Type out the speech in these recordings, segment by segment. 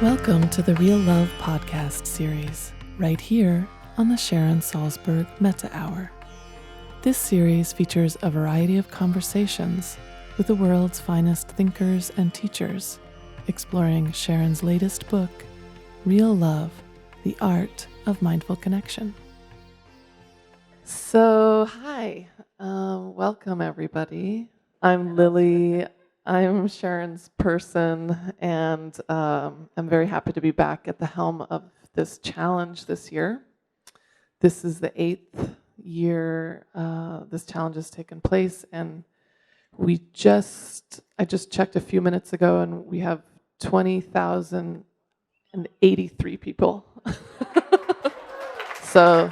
Welcome to the Real Love podcast series, right here on the Sharon Salzberg Metta Hour. This series features a variety of conversations with the world's finest thinkers and teachers, exploring Sharon's latest book, Real Love, The Art of Mindful Connection. So, hi, welcome everybody. I'm Lily. I'm Sharon's person, and I'm very happy to be back at the helm of this challenge this year. This is the 8th year this challenge has taken place, and I just checked a few minutes ago, and we have 20,083 people. So,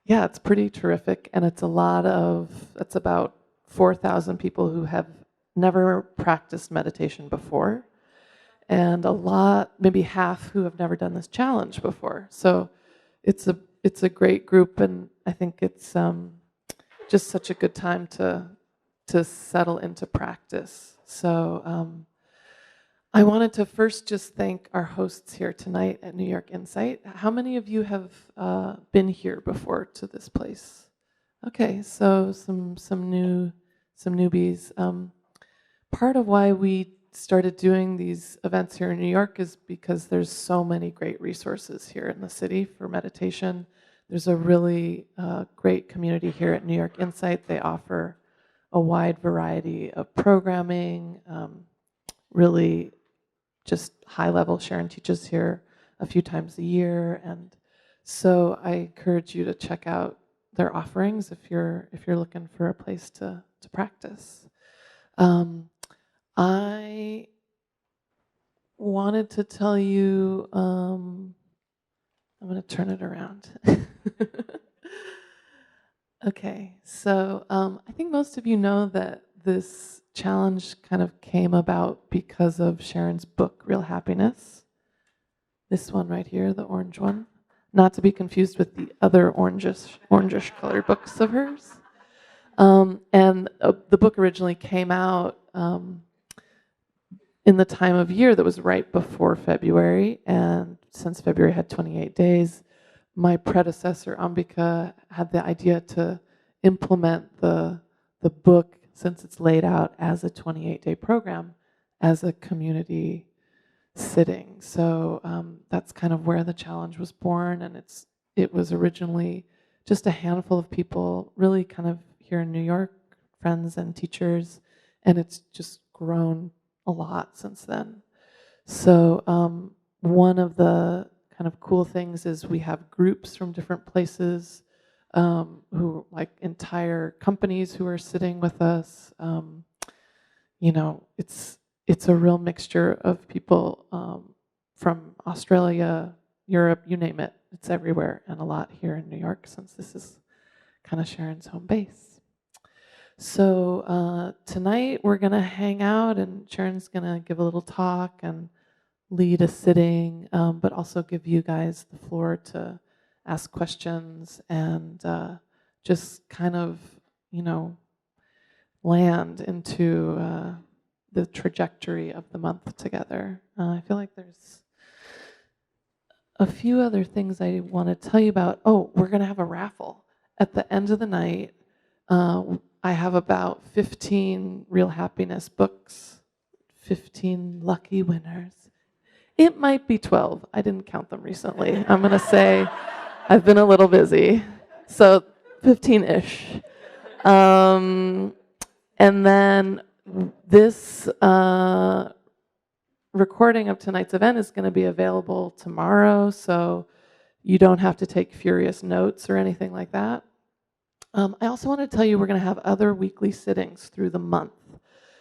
yeah, it's pretty terrific, and it's about 4,000 people who have never practiced meditation before, and maybe half who have never done this challenge before. So it's a great group, and I think it's just such a good time to settle into practice. So I wanted to first just thank our hosts here tonight at New York Insight. How many of you have been here before to this place? Okay, so some newbies. Part of why we started doing these events here in New York is because there's so many great resources here in the city for meditation. There's a really great community here at New York Insight. They offer a wide variety of programming, really just high level. Sharon teaches here a few times a year, and so I encourage you to check out their offerings if you're looking for a place to practice. I wanted to tell you, I'm going to turn it around. Okay, so I think most of you know that this challenge kind of came about because of Sharon's book, Real Happiness. This one right here, the orange one. Not to be confused with the other orangish colored books of hers. And the book originally came out in the time of year that was right before February, and since February had 28 days, my predecessor, Ambika, had the idea to implement the book, since it's laid out as a 28-day program, as a community sitting. So that's kind of where the challenge was born, and it was originally just a handful of people, really kind of here in New York, friends and teachers, and it's just grown a lot since then. So one of the kind of cool things is we have groups from different places, who like entire companies who are sitting with us. It's a real mixture of people from Australia, Europe, you name it. It's everywhere, and a lot here in New York, since this is kind of Sharon's home base. So tonight we're going to hang out, and Sharon's going to give a little talk and lead a sitting, but also give you guys the floor to ask questions and just kind of, land into the trajectory of the month together. I feel like there's a few other things I want to tell you about. Oh, we're going to have a raffle. At the end of the night, I have about 15 Real Happiness books, 15 lucky winners. It might be 12. I didn't count them recently. I'm going to say I've been a little busy. So 15-ish. And then this recording of tonight's event is going to be available tomorrow, so you don't have to take furious notes or anything like that. I also want to tell you we're going to have other weekly sittings through the month.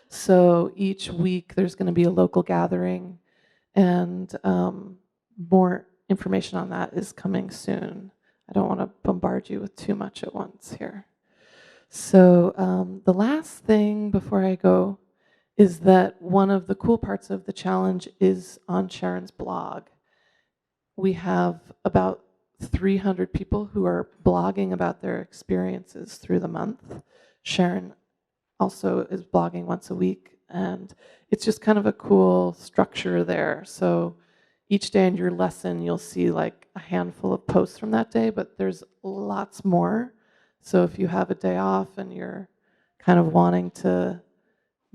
So each week there's going to be a local gathering, and more information on that is coming soon. I don't want to bombard you with too much at once here. So the last thing before I go is that one of the cool parts of the challenge is on Sharon's blog. We have about 300 people who are blogging about their experiences through the month. Sharon also is blogging once a week And it's just kind of a cool structure there. So each day in your lesson, you'll see like a handful of posts from that day, but there's lots more. So if you have a day off and you're kind of wanting to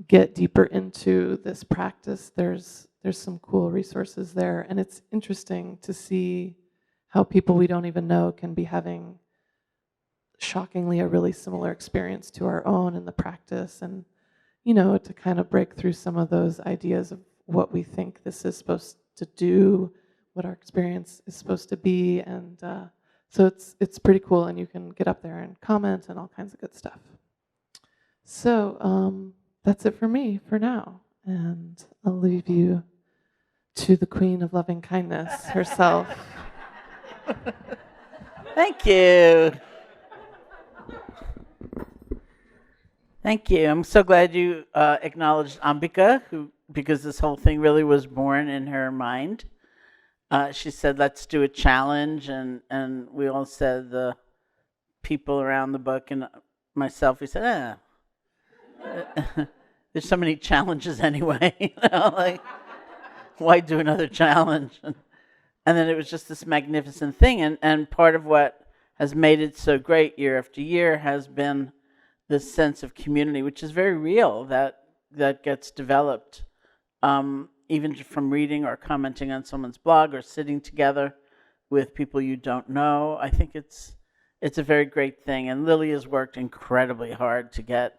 get deeper into this practice, there's some cool resources there. And it's interesting to see how people we don't even know can be having shockingly a really similar experience to our own in the practice, and to kind of break through some of those ideas of what we think this is supposed to do, what our experience is supposed to be. And so it's pretty cool, and you can get up there and comment and all kinds of good stuff. So that's it for me for now, and I'll leave you to the Queen of Loving Kindness herself. Thank you. Thank you. I'm so glad you acknowledged Ambika, because this whole thing really was born in her mind. She said, let's do a challenge, and we all said, the people around the book and myself, we said, there's so many challenges anyway. Like, why do another challenge? And then it was just this magnificent thing. And part of what has made it so great year after year has been this sense of community, which is very real, that gets developed, even from reading or commenting on someone's blog or sitting together with people you don't know. I think it's a very great thing. And Lily has worked incredibly hard to get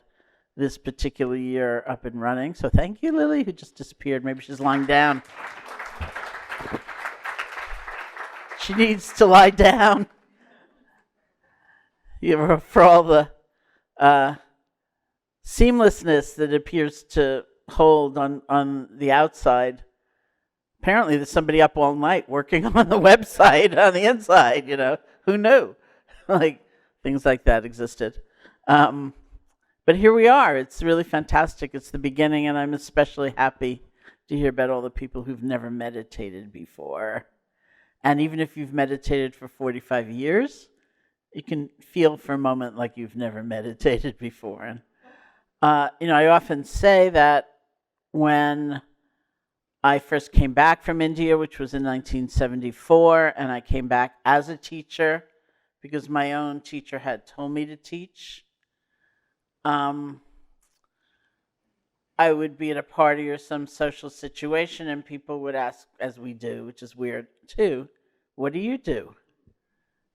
this particular year up and running. So thank you, Lily, who just disappeared. Maybe she's lying down. She needs to lie down. For all the seamlessness that appears to hold on the outside. Apparently there's somebody up all night working on the website on the inside, Who knew? Like, things like that existed. But here we are. It's really fantastic. It's the beginning, and I'm especially happy to hear about all the people who've never meditated before. And even if you've meditated for 45 years, you can feel for a moment like you've never meditated before. And, I often say that when I first came back from India, which was in 1974, and I came back as a teacher because my own teacher had told me to teach, I would be at a party or some social situation, and people would ask, as we do, which is weird too, what do you do?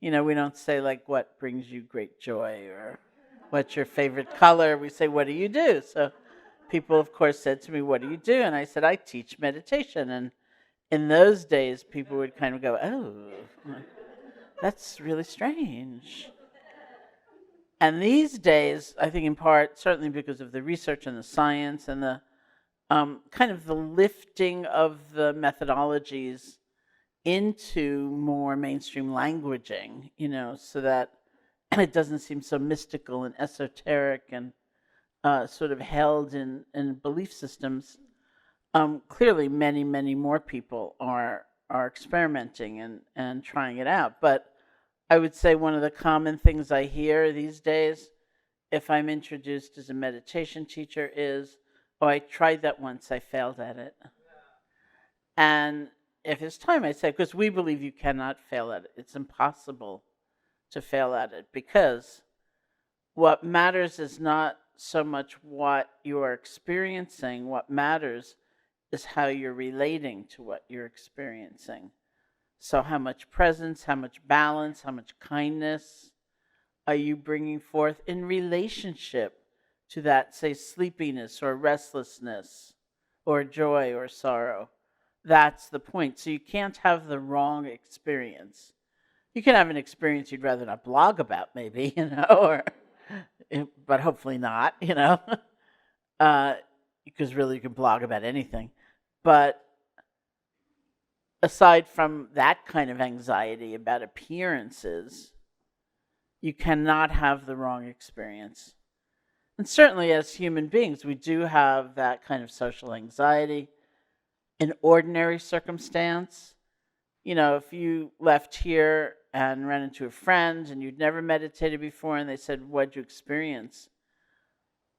We don't say, like, what brings you great joy or what's your favorite color. We say, what do you do? So people, of course, said to me, what do you do? And I said, I teach meditation. And in those days, people would kind of go, oh, that's really strange. And these days, I think in part, certainly because of the research and the science and the kind of the lifting of the methodologies into more mainstream languaging, so that it doesn't seem so mystical and esoteric and sort of held in belief systems. Clearly, many, many more people are experimenting and trying it out. But I would say one of the common things I hear these days, if I'm introduced as a meditation teacher, is, oh, I tried that once, I failed at it. Yeah. And if it's time, I say, because we believe you cannot fail at it. It's impossible to fail at it, because what matters is not so much what you are experiencing. What matters is how you're relating to what you're experiencing. So how much presence, how much balance, how much kindness are you bringing forth in relationship to that, say, sleepiness or restlessness or joy or sorrow? That's the point. So you can't have the wrong experience. You can have an experience you'd rather not blog about, maybe, but hopefully not, because really you can blog about anything. But aside from that kind of anxiety about appearances, you cannot have the wrong experience. And certainly as human beings, we do have that kind of social anxiety. In ordinary circumstance, if you left here and ran into a friend and you'd never meditated before and they said, what'd you experience?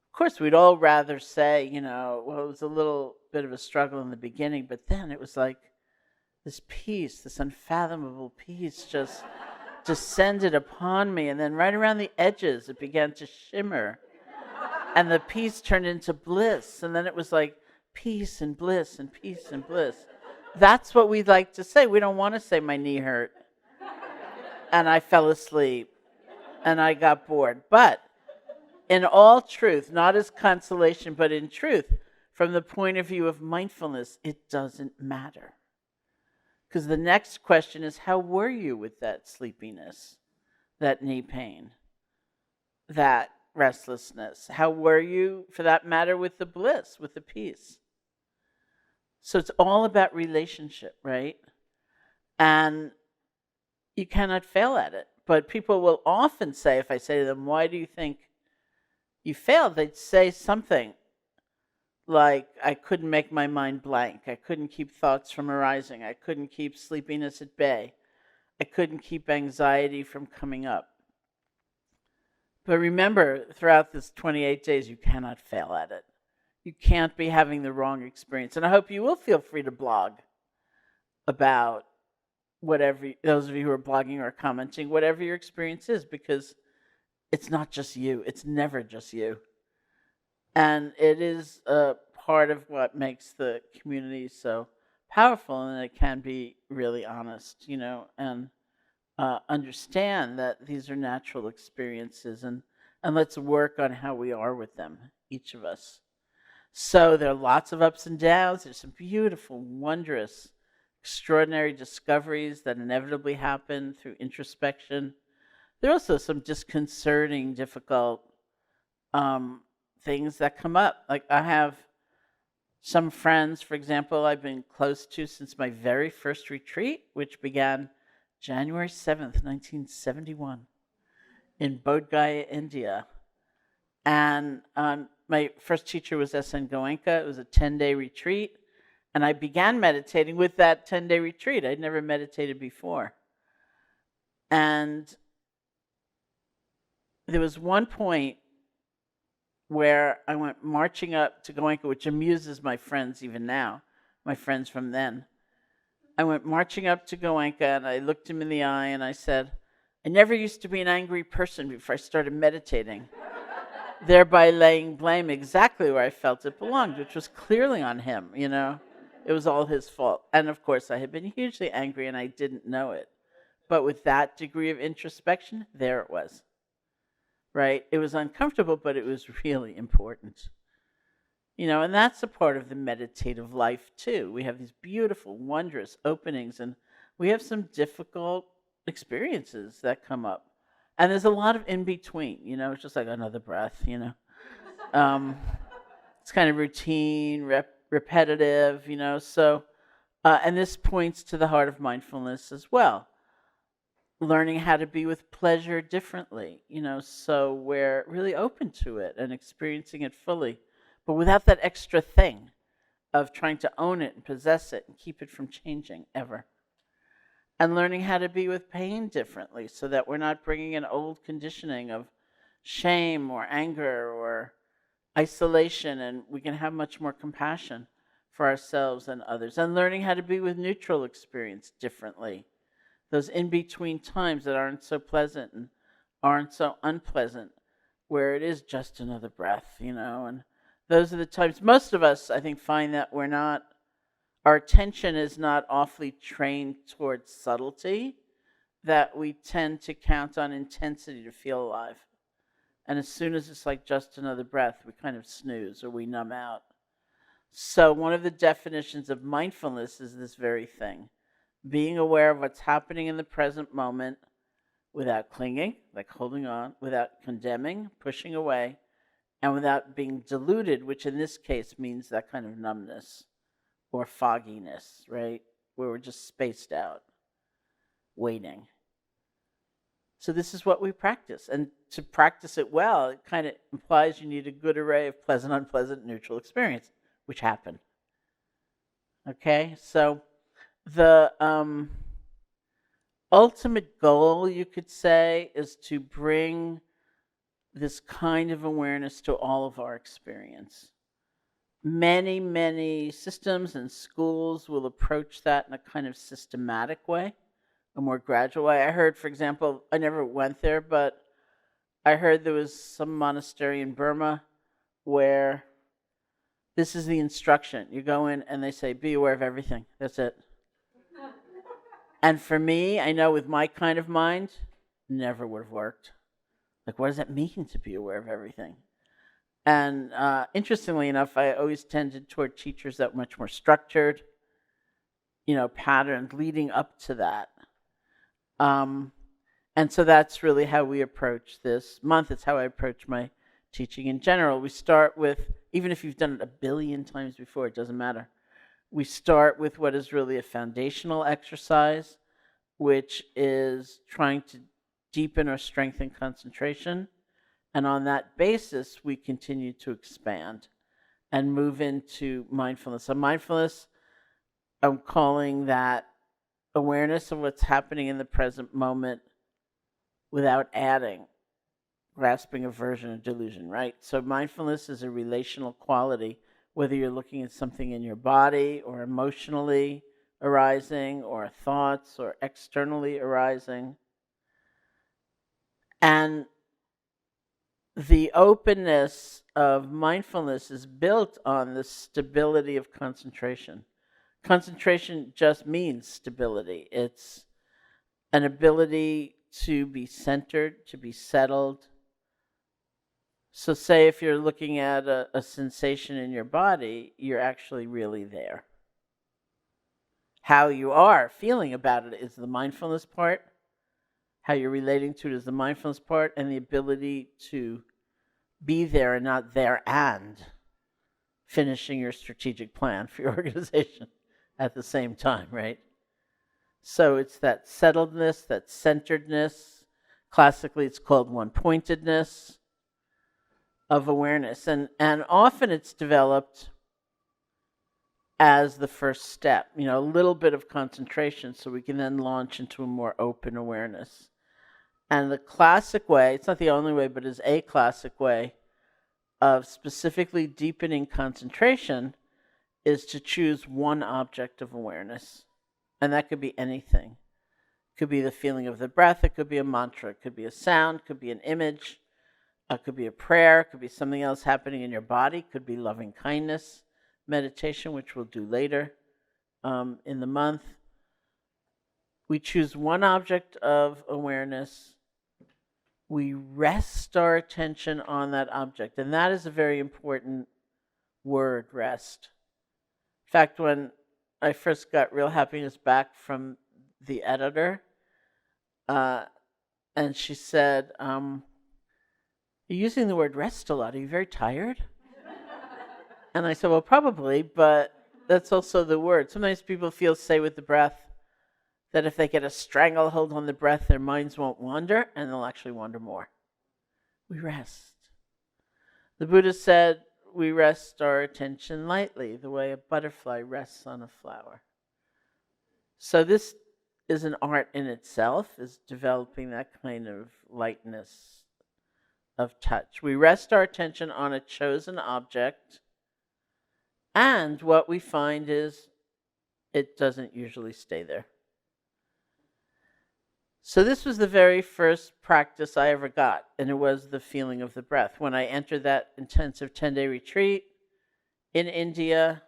Of course, we'd all rather say, well, it was a little bit of a struggle in the beginning, but then it was like this peace, this unfathomable peace just descended upon me. And then right around the edges, it began to shimmer. And the peace turned into bliss. And then it was like peace and bliss and peace and bliss. That's what we like to say. We don't want to say my knee hurt and I fell asleep and I got bored. But in all truth, not as consolation, but in truth, from the point of view of mindfulness, it doesn't matter. Because the next question is, how were you with that sleepiness, that knee pain, that restlessness? How were you, for that matter, with the bliss, with the peace? So it's all about relationship, right? And you cannot fail at it. But people will often say, if I say to them, why do you think you failed? They'd say something like, I couldn't make my mind blank. I couldn't keep thoughts from arising. I couldn't keep sleepiness at bay. I couldn't keep anxiety from coming up. But remember, throughout this 28 days, you cannot fail at it. You can't be having the wrong experience. And I hope you will feel free to blog about whatever, those of you who are blogging or commenting, whatever your experience is, because it's not just you. It's never just you. And it is a part of what makes the community so powerful, and it can be really honest, and understand that these are natural experiences, and let's work on how we are with them, each of us. So there are lots of ups and downs. There's some beautiful, wondrous, extraordinary discoveries that inevitably happen through introspection. There are also some disconcerting, difficult things that come up. Like I have some friends, for example, I've been close to since my very first retreat, which began January 7th, 1971 in Bodh Gaya, India. And my first teacher was S.N. Goenka. It was a 10-day retreat. And I began meditating with that 10-day retreat. I'd never meditated before. And there was one point where I went marching up to Goenka, which amuses my friends even now, my friends from then. I went marching up to Goenka, and I looked him in the eye, and I said, I never used to be an angry person before I started meditating, thereby laying blame exactly where I felt it belonged, which was clearly on him, It was all his fault. And of course, I had been hugely angry, and I didn't know it. But with that degree of introspection, there it was. Right? It was uncomfortable, but it was really important. And that's a part of the meditative life, too. We have these beautiful, wondrous openings, and we have some difficult experiences that come up. And there's a lot of in-between, it's just like another breath, It's kind of routine, repetitive, So, and this points to the heart of mindfulness as well. Learning how to be with pleasure differently, so we're really open to it and experiencing it fully, but without that extra thing of trying to own it and possess it and keep it from changing ever. And learning how to be with pain differently, so that we're not bringing an old conditioning of shame or anger or isolation, and we can have much more compassion for ourselves and others. And learning how to be with neutral experience differently. Those in-between times that aren't so pleasant and aren't so unpleasant, where it is just another breath, and those are the times. Most of us, I think, find that our attention is not awfully trained towards subtlety, that we tend to count on intensity to feel alive. And as soon as it's like just another breath, we kind of snooze or we numb out. So one of the definitions of mindfulness is this very thing. Being aware of what's happening in the present moment without clinging, like holding on, without condemning, pushing away, and without being deluded, which in this case means that kind of numbness or fogginess, right? Where we're just spaced out, waiting. So this is what we practice. And to practice it well, it kind of implies you need a good array of pleasant, unpleasant, neutral experience, which happen. Okay? So the ultimate goal, you could say, is to bring this kind of awareness to all of our experience. Many, many systems and schools will approach that in a kind of systematic way, a more gradual way. I heard, for example, I never went there, but I heard there was some monastery in Burma where this is the instruction. You go in and they say, be aware of everything. That's it. And for me, I know with my kind of mind, never would have worked. Like, what does that mean to be aware of everything? And interestingly enough, I always tended toward teachers that were much more structured, patterned leading up to that. And so that's really how we approach this month. It's how I approach my teaching in general. We start with, even if you've done it 1 billion times before, it doesn't matter. We start with what is really a foundational exercise, which is trying to deepen or strengthen concentration. And on that basis, we continue to expand and move into mindfulness. So mindfulness, I'm calling that awareness of what's happening in the present moment without adding, grasping, aversion, or delusion, right? So mindfulness is a relational quality, whether you're looking at something in your body or emotionally arising or thoughts or externally arising. And the openness of mindfulness is built on the stability of concentration. Concentration just means stability. It's an ability to be centered, to be settled. So say if you're looking at a sensation in your body, you're actually really there. How you are feeling about it is the mindfulness part. How you're relating to it is the mindfulness part, and the ability to be there and not there and finishing your strategic plan for your organization at the same time, right? So it's that settledness, that centeredness. Classically, it's called one-pointedness of awareness. And often it's developed as the first step, a little bit of concentration so we can then launch into a more open awareness. And the classic way, it's not the only way, but is a classic way of specifically deepening concentration is to choose one object of awareness. And that could be anything. It could be the feeling of the breath. It could be a mantra. It could be a sound. It could be an image. It could be a prayer. It could be something else happening in your body. It could be loving kindness meditation, which we'll do later in the month. We choose one object of awareness. We rest our attention on that object. And that is a very important word, rest. In fact, when I first got Real Happiness back from the editor, and she said, you're using the word rest a lot. Are you very tired? And I said, well, probably, but that's also the word. Sometimes people feel, say, with the breath, that if they get a stranglehold on the breath, their minds won't wander, and they'll actually wander more. We rest. The Buddha said, we rest our attention lightly, the way a butterfly rests on a flower. So this is an art in itself, is developing that kind of lightness of touch. We rest our attention on a chosen object, and what we find is it doesn't usually stay there. So this was the very first practice I ever got, and it was the feeling of the breath. When I entered that intensive 10-day retreat in India,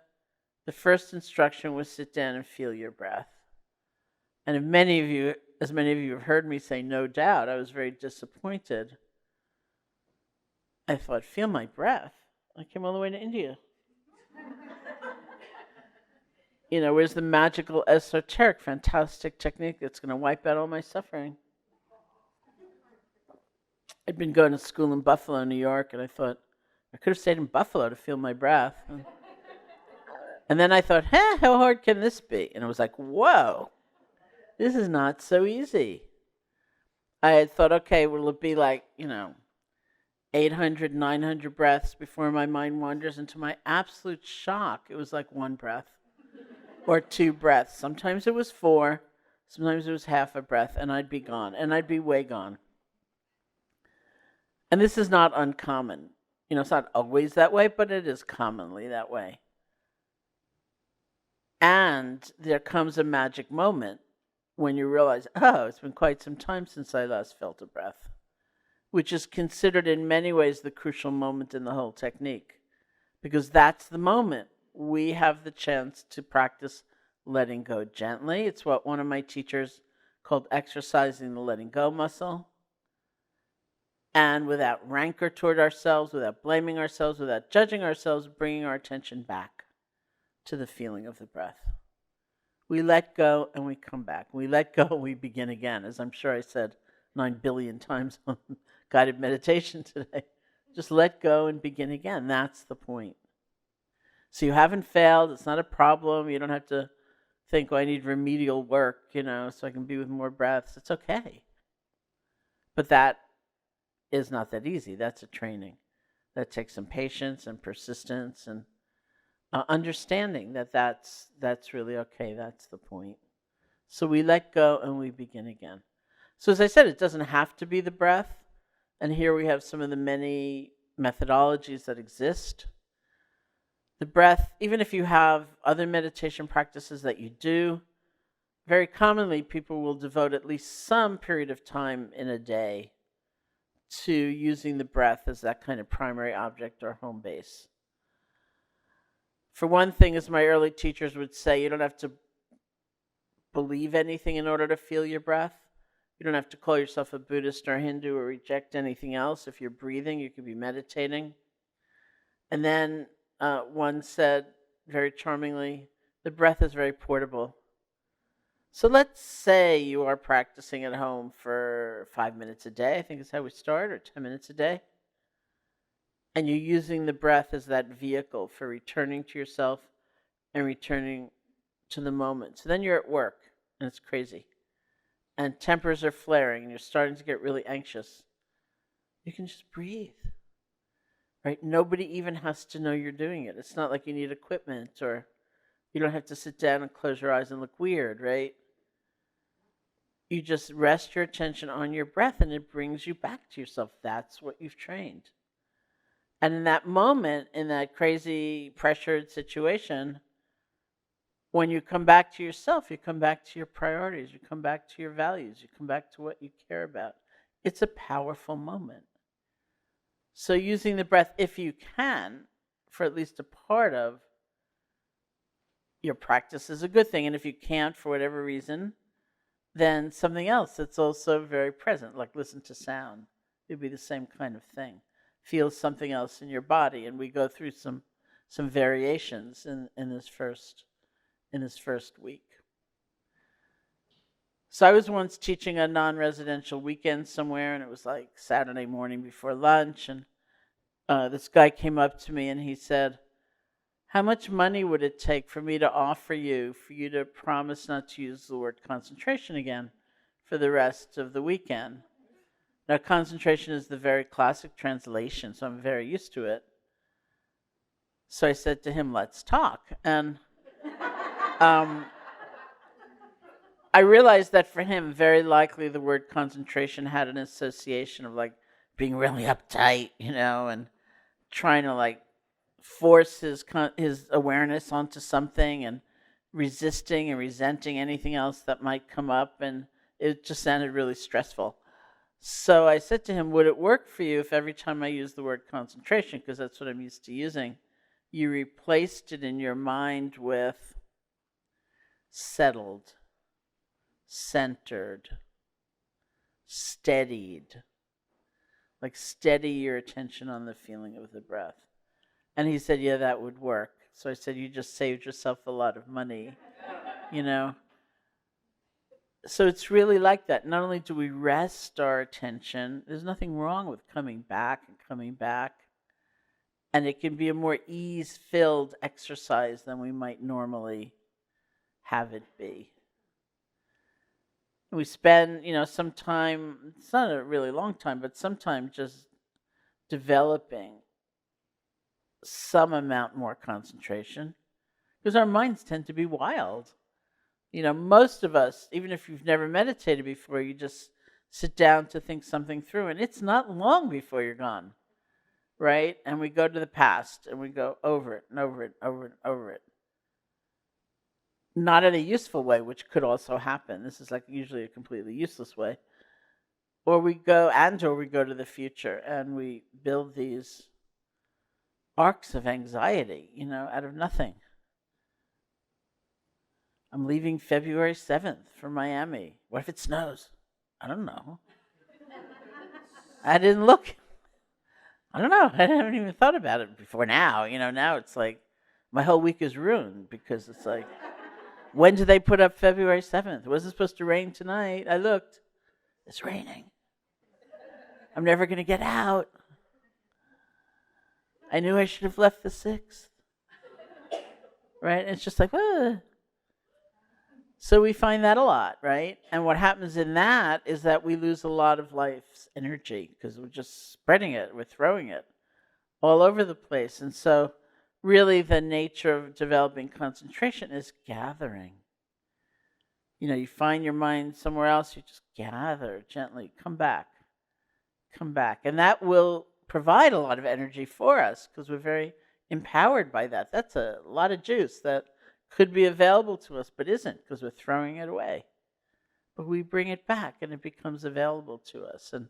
the first instruction was sit down and feel your breath. And as many of you have heard me say, no doubt, I was very disappointed. I thought, feel my breath? I came all the way to India. Where's the magical, esoteric, fantastic technique that's going to wipe out all my suffering? I'd been going to school in Buffalo, New York, and I thought, I could have stayed in Buffalo to feel my breath. And then I thought, how hard can this be? And I was like, whoa, this is not so easy. I had thought, okay, will it be like, 800, 900 breaths before my mind wanders? And to my absolute shock, it was like one breath. Or 2 breaths. Sometimes it was 4, sometimes it was half a breath, and I'd be gone, and I'd be way gone. And this is not uncommon. It's not always that way, but it is commonly that way. And there comes a magic moment when you realize, oh, it's been quite some time since I last felt a breath, which is considered in many ways the crucial moment in the whole technique, because that's the moment we have the chance to practice letting go gently. It's what one of my teachers called exercising the letting go muscle. And without rancor toward ourselves, without blaming ourselves, without judging ourselves, bringing our attention back to the feeling of the breath. We let go and we come back. We let go and we begin again, as I'm sure I said 9 billion times on guided meditation today. Just let go and begin again. That's the point. So you haven't failed. It's not a problem. You don't have to think, I need remedial work, so I can be with more breaths. It's okay. But that is not that easy. That's a training. That takes some patience and persistence and understanding that's really okay. That's the point. So we let go and we begin again. So as I said, it doesn't have to be the breath. And here we have some of the many methodologies that exist. The breath, even if you have other meditation practices that you do, very commonly people will devote at least some period of time in a day to using the breath as that kind of primary object or home base. For one thing, as my early teachers would say, you don't have to believe anything in order to feel your breath. You don't have to call yourself a Buddhist or a Hindu or reject anything else. If you're breathing, you could be meditating. And then one said very charmingly, the breath is very portable. So let's say you are practicing at home for 5 minutes a day, I think is how we start, or 10 minutes a day. And you're using the breath as that vehicle for returning to yourself and returning to the moment. So then you're at work, and it's crazy. And tempers are flaring, and you're starting to get really anxious. You can just breathe. Right? Nobody even has to know you're doing it. It's not like you need equipment, or you don't have to sit down and close your eyes and look weird, right? You just rest your attention on your breath, and it brings you back to yourself. That's what you've trained. And in that moment, in that crazy, pressured situation, when you come back to yourself, you come back to your priorities, you come back to your values, you come back to what you care about. It's a powerful moment. So using the breath, if you can, for at least a part of your practice is a good thing. And if you can't, for whatever reason, then something else that's also very present, like listen to sound. It would be the same kind of thing. Feel something else in your body. And we go through some variations in this first week. So I was once teaching a non-residential weekend somewhere, and it was like Saturday morning before lunch, and this guy came up to me and he said, how much money would it take for me to offer you, for you to promise not to use the word concentration again for the rest of the weekend? Now, concentration is the very classic translation, so I'm very used to it. So I said to him, let's talk. And I realized that for him, very likely the word concentration had an association of like being really uptight, and trying to like force his awareness onto something and resisting and resenting anything else that might come up, and it just sounded really stressful. So I said to him, would it work for you if every time I use the word concentration, because that's what I'm used to using, you replaced it in your mind with settled, centered, steadied, like steady your attention on the feeling of the breath? And he said, yeah, that would work. So I said, you just saved yourself a lot of money, So it's really like that. Not only do we rest our attention, there's nothing wrong with coming back. And it can be a more ease-filled exercise than we might normally have it be. We spend, some time, it's not a really long time, but some time just developing some amount more concentration, because our minds tend to be wild. Most of us, even if you've never meditated before, you just sit down to think something through. And it's not long before you're gone, right? And we go to the past and we go over it and over it, over it, over it. Not in a useful way, which could also happen. This is like usually a completely useless way. Or we go to the future and we build these arcs of anxiety, out of nothing. I'm leaving February 7th for Miami. What if it snows? I don't know. I didn't look. I don't know. I haven't even thought about it before now. Now it's like my whole week is ruined because it's like, when do they put up February 7th? Was it supposed to rain tonight? I looked. It's raining. I'm never going to get out. I knew I should have left the 6th. Right? And it's just like, So we find that a lot, right? And what happens in that is that we lose a lot of life's energy because we're just spreading it, we're throwing it all over the place. And so really the nature of developing concentration is gathering. You find your mind somewhere else, you just gather gently, come back. And that will provide a lot of energy for us because we're very empowered by that. That's a lot of juice that could be available to us, but isn't because we're throwing it away. But we bring it back and it becomes available to us. And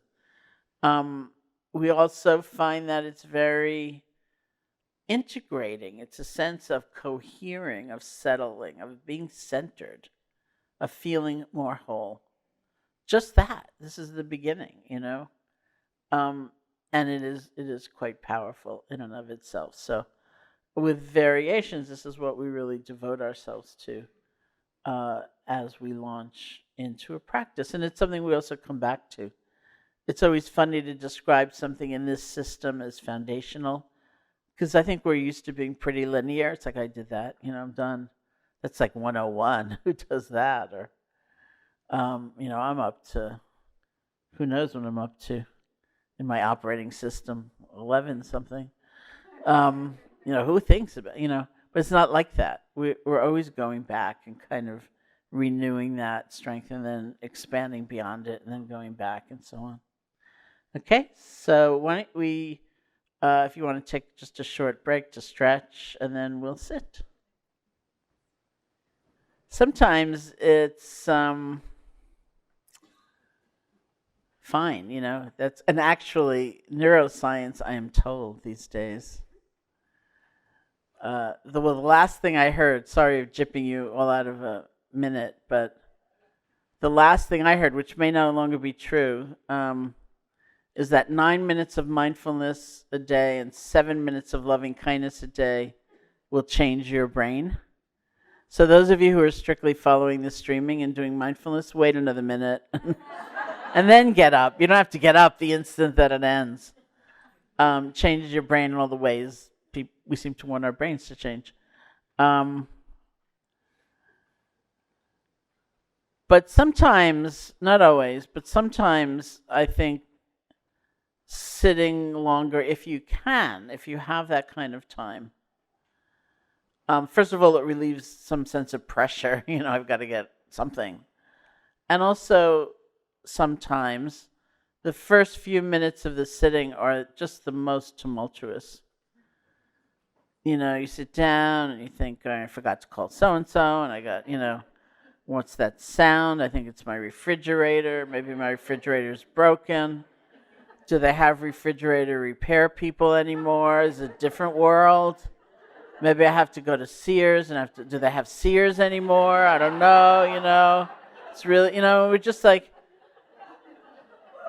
we also find that it's very integrating. It's a sense of cohering, of settling, of being centered, of feeling more whole. Just that. This is the beginning, and it is quite powerful in and of itself. So with variations, this is what we really devote ourselves to as we launch into a practice. And it's something we also come back to. It's always funny to describe something in this system as foundational, because I think we're used to being pretty linear. It's like, I did that, I'm done. That's like 101. Who does that? Or, I'm up to, who knows what I'm up to in my operating system, 11 something. Who thinks about, but it's not like that. We're always going back and kind of renewing that strength and then expanding beyond it and then going back and so on. Okay, so why don't we, if you want to take just a short break to stretch, and then we'll sit. Sometimes it's fine, that's, and actually neuroscience, I am told these days, the last thing I heard, sorry of jipping you all out of a minute, but the last thing I heard, which may no longer be true, is that 9 minutes of mindfulness a day and 7 minutes of loving kindness a day will change your brain. So those of you who are strictly following the streaming and doing mindfulness, wait another minute and then get up. You don't have to get up the instant that it ends. Changes your brain in all the ways we seem to want our brains to change. But sometimes, not always, but sometimes I think sitting longer, if you have that kind of time. First of all, it relieves some sense of pressure. I've got to get something. And also, sometimes, the first few minutes of the sitting are just the most tumultuous. You sit down and you think, I forgot to call so-and-so, and I got, what's that sound? I think it's my refrigerator. Maybe my refrigerator's broken. Do they have refrigerator repair people anymore? Is it a different world? Maybe I have to go to Sears and do they have Sears anymore? I don't know, It's really, we're just like,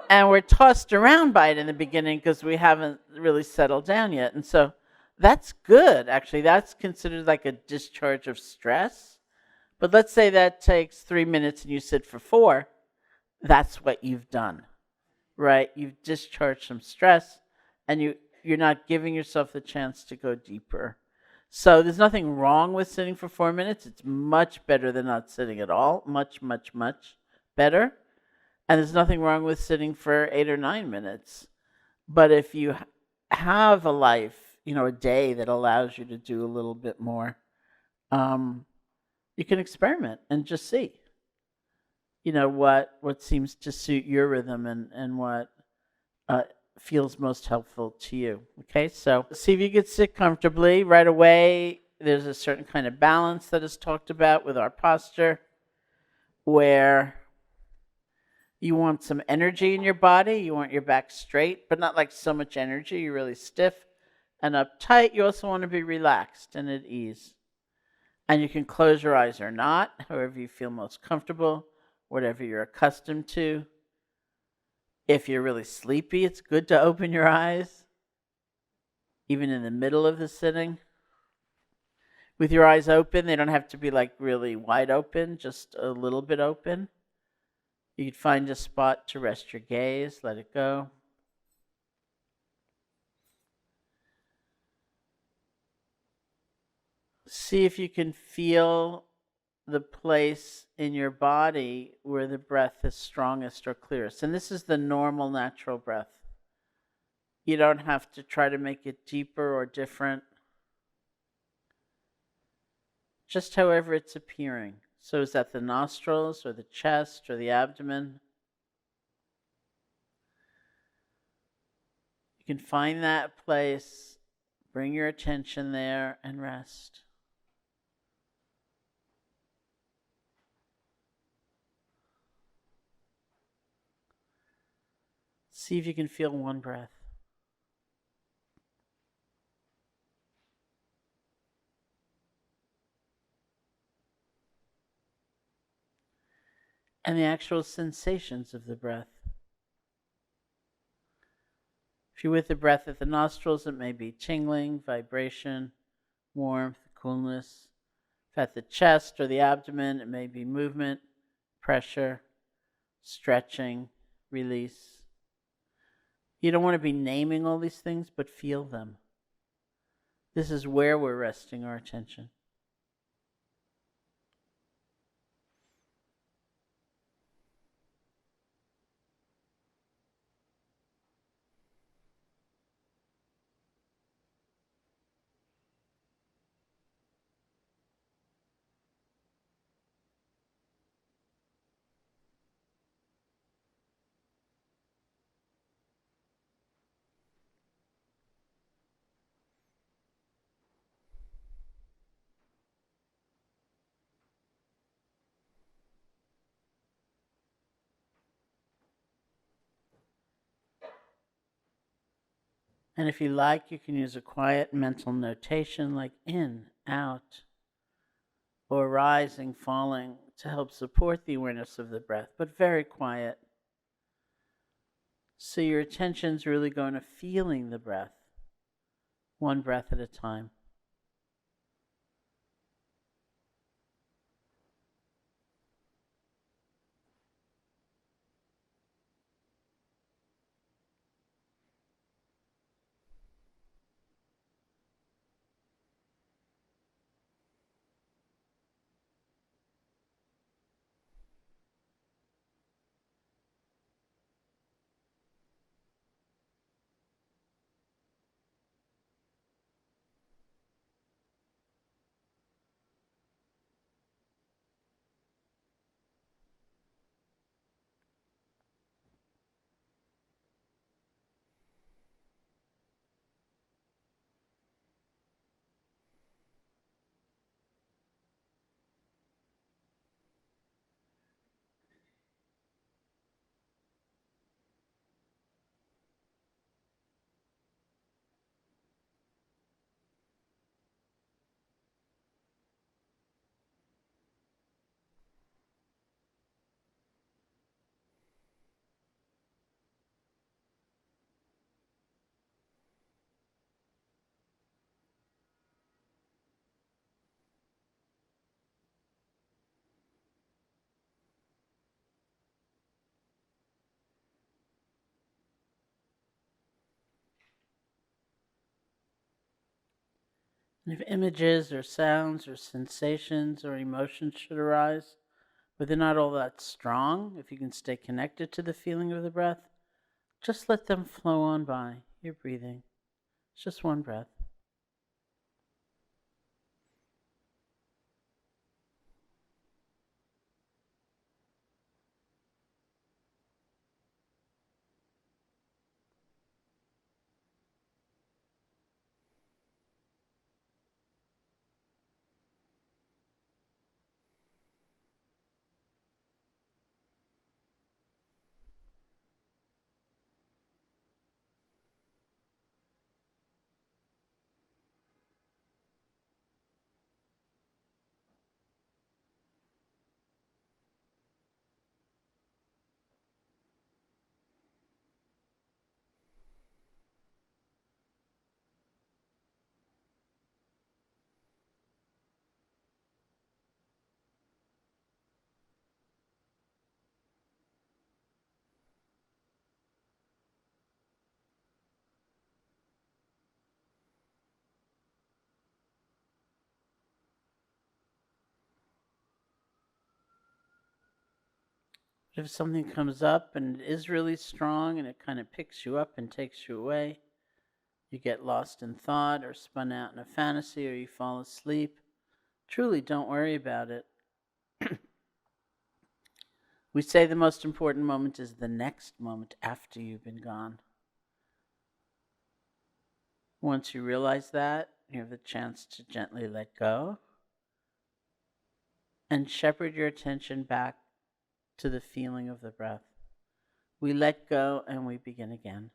and we're tossed around by it in the beginning because we haven't really settled down yet. And so that's good, actually. That's considered like a discharge of stress. But let's say that takes 3 minutes and you sit for 4. That's what you've done, right? You've discharged some stress and you're not giving yourself the chance to go deeper. So there's nothing wrong with sitting for 4 minutes. It's much better than not sitting at all. Much, much, much better. And there's nothing wrong with sitting for 8 or 9 minutes. But if you have a life, a day that allows you to do a little bit more, you can experiment and just see. what seems to suit your rhythm and what feels most helpful to you. Okay, so see if you can sit comfortably. Right away, there's a certain kind of balance that is talked about with our posture, where you want some energy in your body. You want your back straight, but not like so much energy. You're really stiff and uptight. You also want to be relaxed and at ease. And you can close your eyes or not, however you feel most comfortable, whatever you're accustomed to. If you're really sleepy, it's good to open your eyes, even in the middle of the sitting. With your eyes open, they don't have to be like really wide open, just a little bit open. You could find a spot to rest your gaze, let it go. See if you can feel the place in your body where the breath is strongest or clearest. And this is the normal, natural breath. You don't have to try to make it deeper or different. Just however it's appearing. So is that the nostrils or the chest or the abdomen? You can find that place, bring your attention there and rest. See if you can feel one breath. And the actual sensations of the breath. If you're with the breath at the nostrils, it may be tingling, vibration, warmth, coolness. If at the chest or the abdomen, it may be movement, pressure, stretching, release. You don't want to be naming all these things, but feel them. This is where we're resting our attention. And if you like, you can use a quiet mental notation like in, out, or rising, falling to help support the awareness of the breath, but very quiet. So your attention's really going to feeling the breath, one breath at a time. And if images or sounds or sensations or emotions should arise, but they're not all that strong, if you can stay connected to the feeling of the breath, just let them flow on by. You're breathing. It's just one breath. But if something comes up and it is really strong and it kind of picks you up and takes you away, you get lost in thought or spun out in a fantasy or you fall asleep, truly don't worry about it. We say the most important moment is the next moment after you've been gone. Once you realize that, you have the chance to gently let go and shepherd your attention back to the feeling of the breath. We let go and we begin again.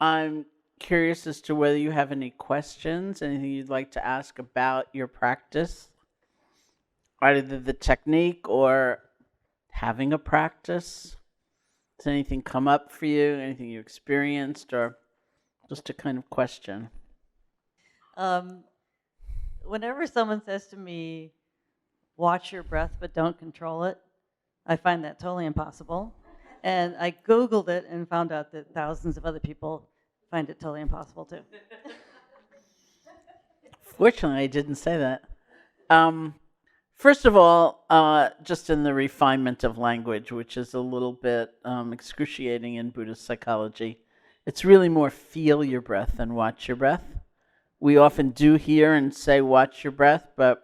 I'm curious as to whether you have any questions, anything you'd like to ask about your practice, either the technique or having a practice. Does anything come up for you, anything you experienced, or just a kind of question? Whenever someone says to me, watch your breath but don't control it, I find that totally impossible. And I Googled it and found out that thousands of other people find it totally impossible too. Fortunately, I didn't say that. First of all, just in the refinement of language, which is a little bit excruciating in Buddhist psychology, it's really more feel your breath than watch your breath. We often do hear and say watch your breath, but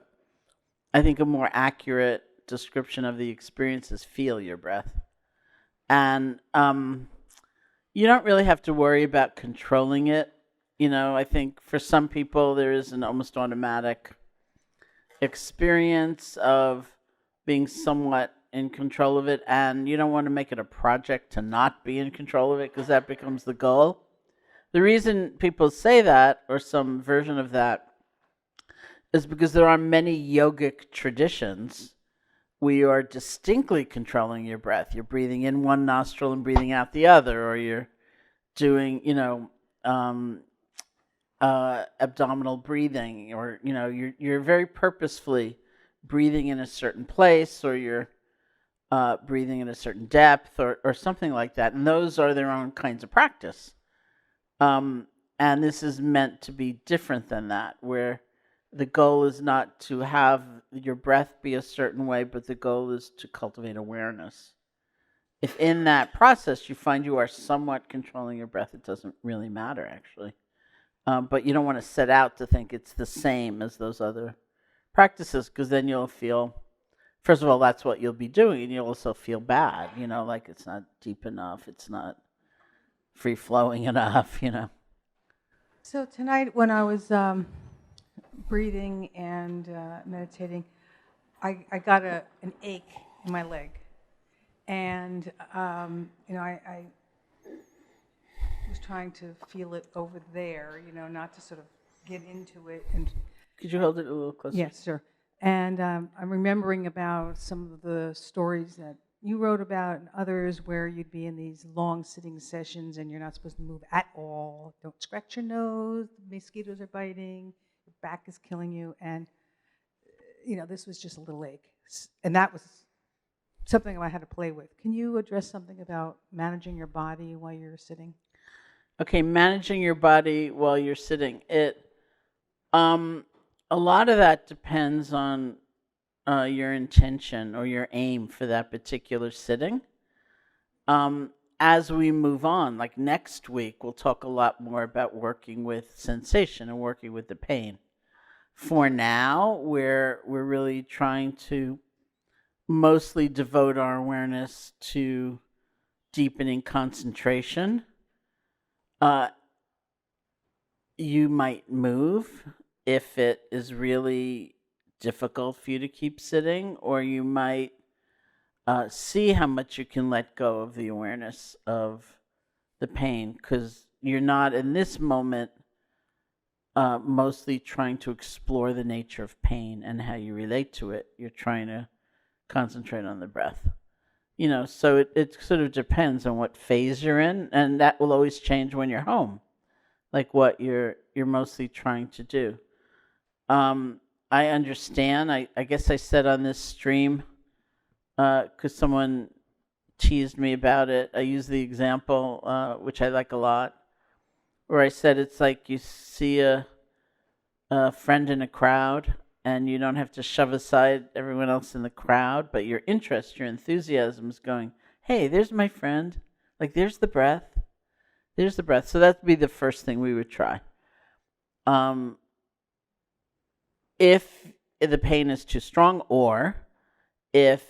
I think a more accurate description of the experience is feel your breath. And you don't really have to worry about controlling it. I think for some people there is an almost automatic experience of being somewhat in control of it, and you don't want to make it a project to not be in control of it, because that becomes the goal. The reason people say that, or some version of that, is because there are many yogic traditions where you are distinctly controlling your breath. You're breathing in one nostril and breathing out the other, or you're doing, abdominal breathing, or you're very purposefully breathing in a certain place, or you're breathing in a certain depth, or something like that. And those are their own kinds of practice. And this is meant to be different than that, where the goal is not to have your breath be a certain way, but the goal is to cultivate awareness. If in that process you find you are somewhat controlling your breath, it doesn't really matter, actually. But you don't want to set out to think it's the same as those other practices, because then you'll feel, first of all, that's what you'll be doing, and you'll also feel bad, like it's not deep enough, it's not free-flowing enough, So tonight when I was breathing and meditating, I got an ache in my leg. And, I was trying to feel it over there, not to sort of get into it. And could you hold it a little closer? Yes, sure. And I'm remembering about some of the stories that you wrote about and others where you'd be in these long sitting sessions and you're not supposed to move at all. Don't scratch your nose, mosquitoes are biting, your back is killing you. And, this was just a little ache. And that was something I had to play with. Can you address something about managing your body while you're sitting? Okay, managing your body while you're sitting. A lot of that depends on your intention or your aim for that particular sitting. As we move on, like next week, we'll talk a lot more about working with sensation and working with the pain. For now, we're really trying to mostly devote our awareness to deepening concentration. You might move if it is really difficult for you to keep sitting, or you might see how much you can let go of the awareness of the pain, because you're not in this moment mostly trying to explore the nature of pain and how you relate to it. You're trying to concentrate on the breath. So it sort of depends on what phase you're in, and that will always change when you're home, like what you're mostly trying to do. I understand. I guess I said on this stream, because someone teased me about it, I used the example, which I like a lot, where I said it's like you see a friend in a crowd, and you don't have to shove aside everyone else in the crowd, but your interest, your enthusiasm is going, hey, there's my friend. Like, there's the breath. There's the breath. So that'd be the first thing we would try. If the pain is too strong, or if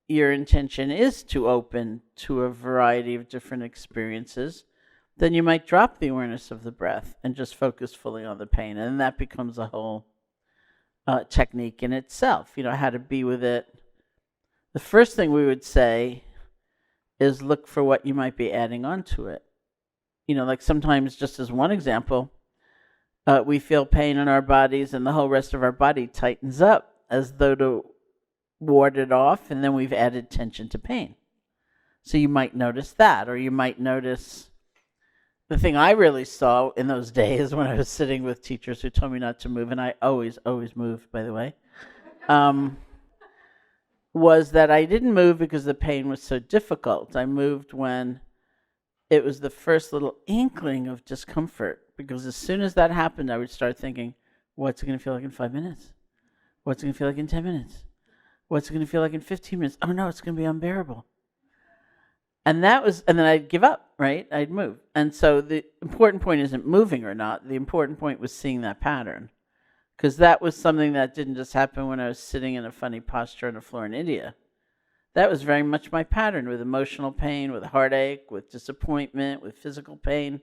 your intention is to open to a variety of different experiences, then you might drop the awareness of the breath and just focus fully on the pain. And that becomes a whole technique in itself, how to be with it. The first thing we would say is look for what you might be adding on to it. like sometimes, just as one example, we feel pain in our bodies and the whole rest of our body tightens up as though to ward it off, and then we've added tension to pain. So you might notice that, or you might notice the thing I really saw in those days when I was sitting with teachers who told me not to move, and I always moved, by the way, was that I didn't move because the pain was so difficult. I moved when it was the first little inkling of discomfort, because as soon as that happened, I would start thinking, what's it going to feel like in 5 minutes? What's it going to feel like in 10 minutes? What's it going to feel like in 15 minutes? Oh no, it's going to be unbearable. And then I'd give up, right? I'd move. And so the important point isn't moving or not. The important point was seeing that pattern. Because that was something that didn't just happen when I was sitting in a funny posture on the floor in India. That was very much my pattern, with emotional pain, with heartache, with disappointment, with physical pain.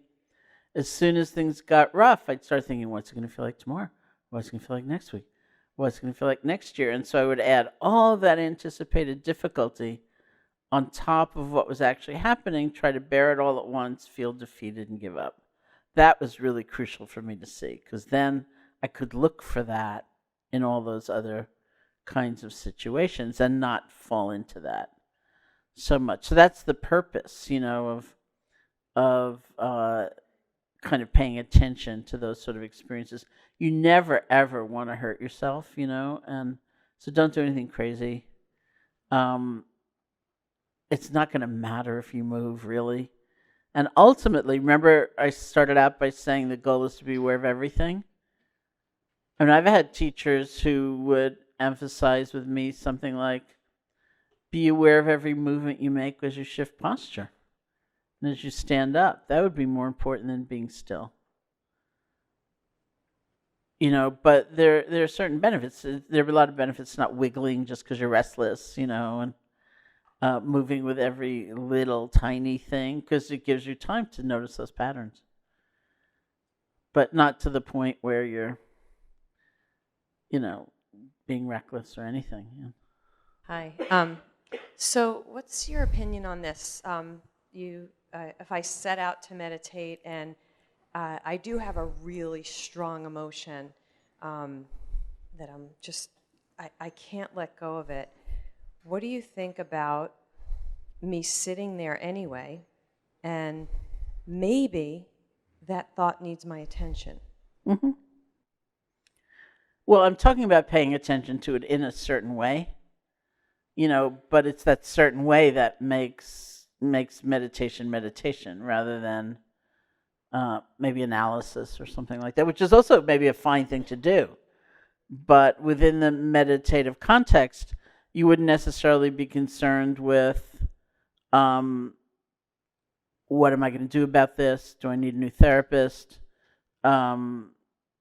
As soon as things got rough, I'd start thinking, what's it going to feel like tomorrow? What's it going to feel like next week? What's it going to feel like next year? And so I would add all of that anticipated difficulty on top of what was actually happening, try to bear it all at once, feel defeated, and give up. That was really crucial for me to see, because then I could look for that in all those other kinds of situations and not fall into that so much. So that's the purpose, of kind of paying attention to those sort of experiences. You never, ever want to hurt yourself, and so don't do anything crazy. It's not going to matter if you move, really. And ultimately, remember I started out by saying the goal is to be aware of everything? I mean, I've had teachers who would emphasize with me something like, be aware of every movement you make as you shift posture and as you stand up. That would be more important than being still. But there are certain benefits. There are a lot of benefits not wiggling just because you're restless, and moving with every little tiny thing, because it gives you time to notice those patterns. But not to the point where you're, being reckless or anything. Yeah. Hi. So what's your opinion on this? If I set out to meditate and I do have a really strong emotion that I can't let go of it. What do you think about me sitting there anyway, and maybe that thought needs my attention? Mm-hmm. Well, I'm talking about paying attention to it in a certain way, but it's that certain way that makes meditation rather than maybe analysis or something like that, which is also maybe a fine thing to do. But within the meditative context, you wouldn't necessarily be concerned with what am I going to do about this? Do I need a new therapist?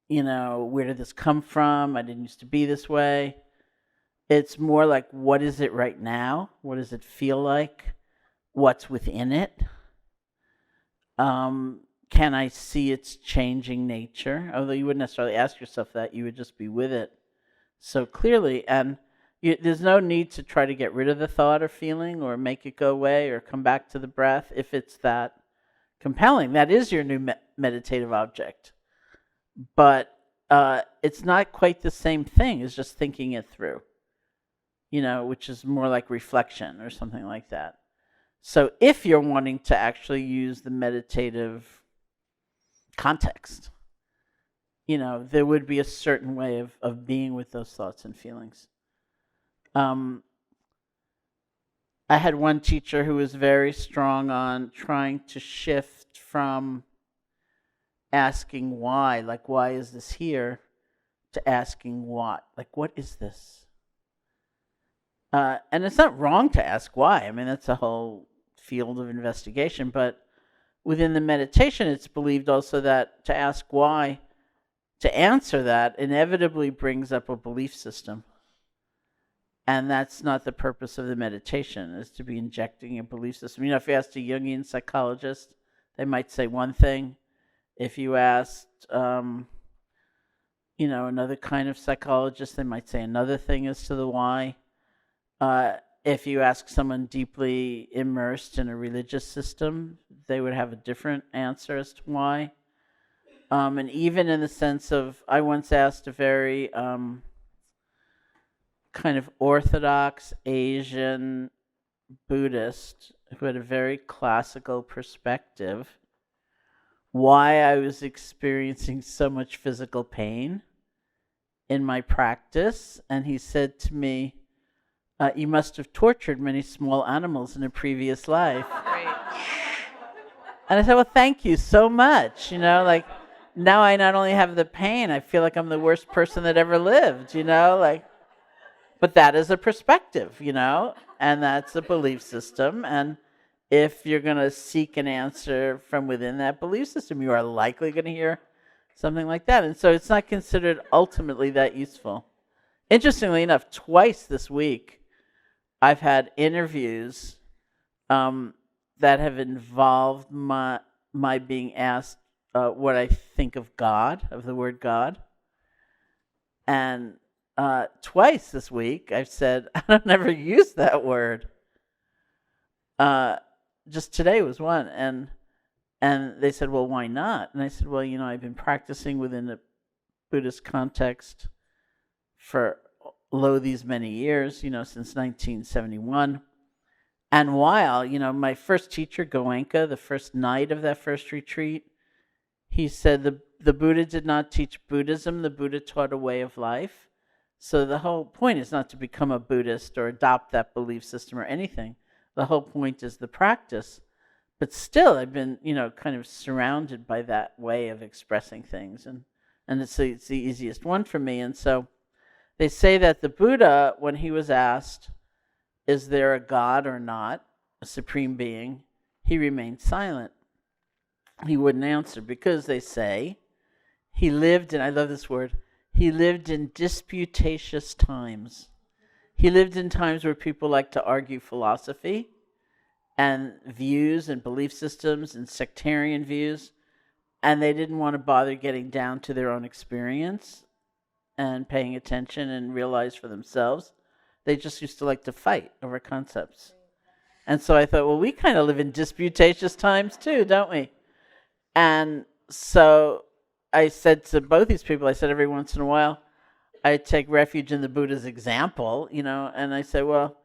Where did this come from? I didn't used to be this way. It's more like, what is it right now? What does it feel like? What's within it? Can I see its changing nature? Although you wouldn't necessarily ask yourself that, you would just be with it so clearly. And there's no need to try to get rid of the thought or feeling or make it go away or come back to the breath if it's that compelling. That is your new meditative object. But it's not quite the same thing as just thinking it through, which is more like reflection or something like that. So if you're wanting to actually use the meditative context, there would be a certain way of being with those thoughts and feelings. I had one teacher who was very strong on trying to shift from asking why, like, why is this here, to asking what, like, what is this? And it's not wrong to ask why. I mean, that's a whole field of investigation. But within the meditation, it's believed also that to ask why, to answer that, inevitably brings up a belief system. And that's not the purpose of the meditation, is to be injecting a belief system. If you asked a Jungian psychologist, they might say one thing. If you asked, another kind of psychologist, they might say another thing as to the why. If you ask someone deeply immersed in a religious system, they would have a different answer as to why. And even in the sense of, I once asked a very kind of orthodox Asian Buddhist who had a very classical perspective why I was experiencing so much physical pain in my practice. And he said to me, you must have tortured many small animals in a previous life. Right. And I said, well, thank you so much. Like, now I not only have the pain, I feel like I'm the worst person that ever lived, but that is a perspective, and that's a belief system. And if you're going to seek an answer from within that belief system, you are likely going to hear something like that. And so it's not considered ultimately that useful. Interestingly enough, twice this week, I've had interviews that have involved my being asked what I think of God, of the word God. And twice this week, I've said, I don't ever use that word. Just today was one. And they said, well, why not? And I said, well, I've been practicing within a Buddhist context for these many years, since 1971. And while, my first teacher, Goenka, the first night of that first retreat, he said the Buddha did not teach Buddhism, the Buddha taught a way of life. So the whole point is not to become a Buddhist or adopt that belief system or anything. The whole point is the practice. But still, I've been, kind of surrounded by that way of expressing things. And it's the easiest one for me. And so they say that the Buddha, when he was asked, is there a God or not, a supreme being, he remained silent. He wouldn't answer because they say he lived in, I love this word, he lived in disputatious times. He lived in times where people like to argue philosophy and views and belief systems and sectarian views, and they didn't want to bother getting down to their own experience and paying attention and realize for themselves. They just used to like to fight over concepts. And so I thought, well, we kind of live in disputatious times too, don't we? And so I said to both these people, I said every once in a while, I take refuge in the Buddha's example, and I say, well,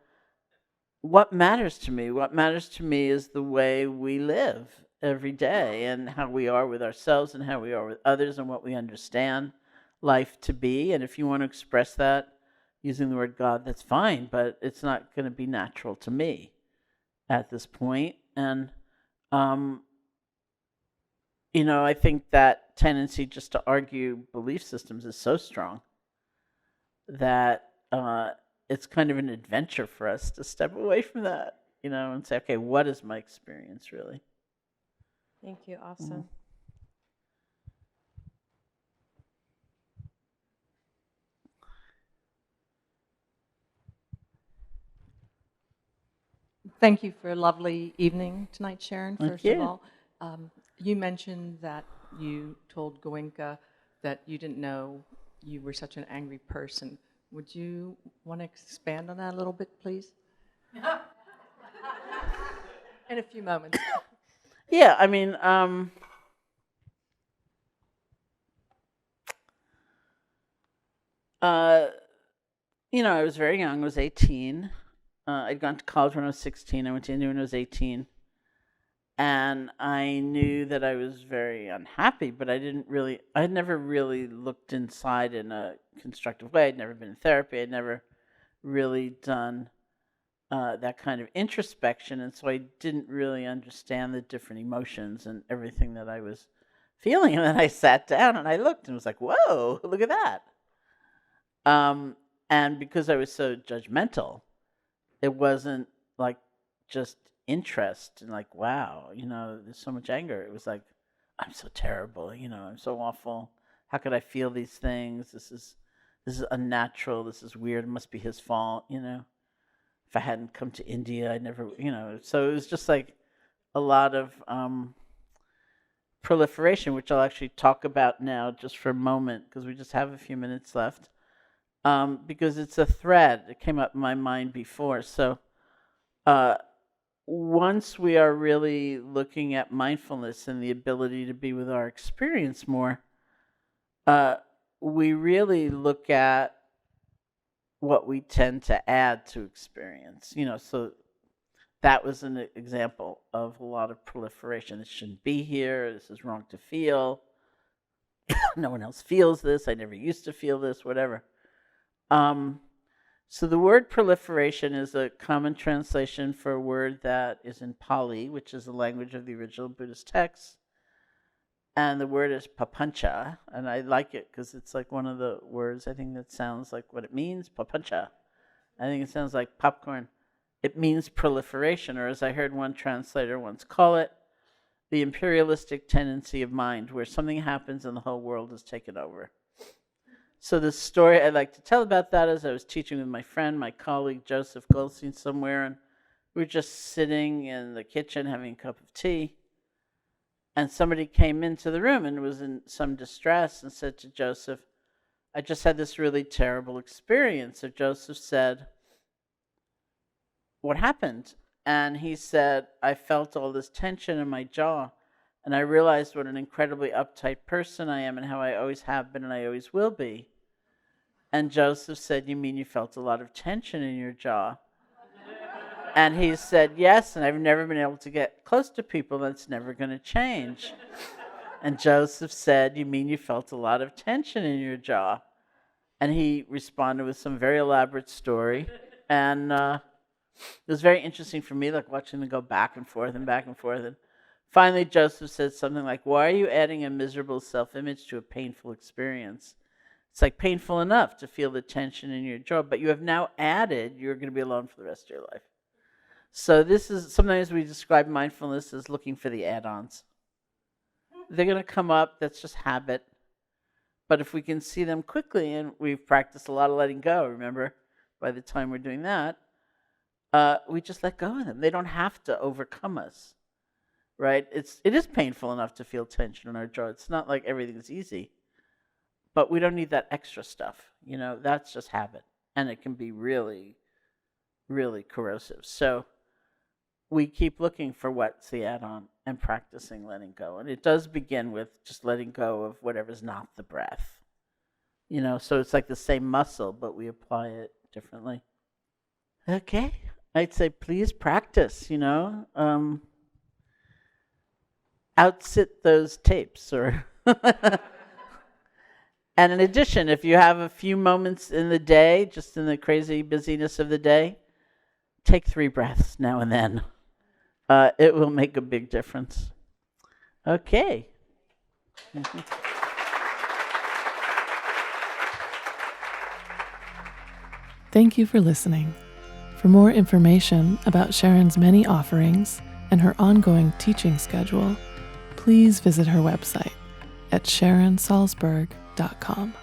what matters to me? What matters to me is the way we live every day and how we are with ourselves and how we are with others and what we understand life to be. And if you want to express that using the word God, that's fine, but it's not going to be natural to me at this point. And, I think that tendency just to argue belief systems is so strong that it's kind of an adventure for us to step away from that, and say, okay, what is my experience really? Thank you. Awesome. Thank you for a lovely evening tonight, Sharon, first Thank of you. all. You mentioned that you told Goenka that you didn't know you were such an angry person. Would you want to expand on that a little bit, please? In a few moments. Yeah, I mean, I was very young. I was 18. I'd gone to college when I was 16. I went to India when I was 18. And I knew that I was very unhappy, but I had never really looked inside in a constructive way. I'd never been in therapy. I'd never really done that kind of introspection. And so I didn't really understand the different emotions and everything that I was feeling. And then I sat down and I looked and was like, whoa, look at that. And because I was so judgmental, it wasn't like just interest and like, wow, there's so much anger. It was like, I'm so terrible, I'm so awful. How could I feel these things? This is unnatural. This is weird. It must be his fault, If I hadn't come to India, I'd never, So it was just like a lot of proliferation, which I'll actually talk about now just for a moment because we just have a few minutes left. Because it's a thread that came up in my mind before. So once we are really looking at mindfulness and the ability to be with our experience more, we really look at what we tend to add to experience. So that was an example of a lot of proliferation. This shouldn't be here. This is wrong to feel. No one else feels this. I never used to feel this, whatever. So the word proliferation is a common translation for a word that is in Pali, which is the language of the original Buddhist text. And the word is papancha, and I like it because it's like one of the words I think that sounds like what it means, papancha. I think it sounds like popcorn. It means proliferation, or as I heard one translator once call it, the imperialistic tendency of mind, where something happens and the whole world is taken over. So the story I'd like to tell about that is I was teaching with my friend, my colleague, Joseph Goldstein somewhere, and we were just sitting in the kitchen having a cup of tea, and somebody came into the room and was in some distress and said to Joseph, I just had this really terrible experience. So Joseph said, what happened? And he said, I felt all this tension in my jaw, and I realized what an incredibly uptight person I am and how I always have been and I always will be. And Joseph said, you mean you felt a lot of tension in your jaw? And he said, yes, and I've never been able to get close to people. That's never going to change. And Joseph said, you mean you felt a lot of tension in your jaw? And he responded with some very elaborate story. And it was very interesting for me, like watching them go back and forth and back and forth. And finally, Joseph said something like, why are you adding a miserable self-image to a painful experience? It's like painful enough to feel the tension in your jaw, but you have now added, you're going to be alone for the rest of your life. So this is, sometimes we describe mindfulness as looking for the add-ons. They're going to come up, that's just habit. But if we can see them quickly, and we've practiced a lot of letting go, remember, by the time we're doing that, we just let go of them. They don't have to overcome us, right? It is painful enough to feel tension in our jaw. It's not like everything's easy. But we don't need that extra stuff. That's just habit. And it can be really, really corrosive. So we keep looking for what's the add-on and practicing letting go. And it does begin with just letting go of whatever's not the breath. So it's like the same muscle, but we apply it differently. Okay. I'd say please practice, outsit those tapes or... And in addition, if you have a few moments in the day, just in the crazy busyness of the day, take 3 breaths now and then. It will make a big difference. Okay. Thank you for listening. For more information about Sharon's many offerings and her ongoing teaching schedule, please visit her website at SharonSalzberg.com.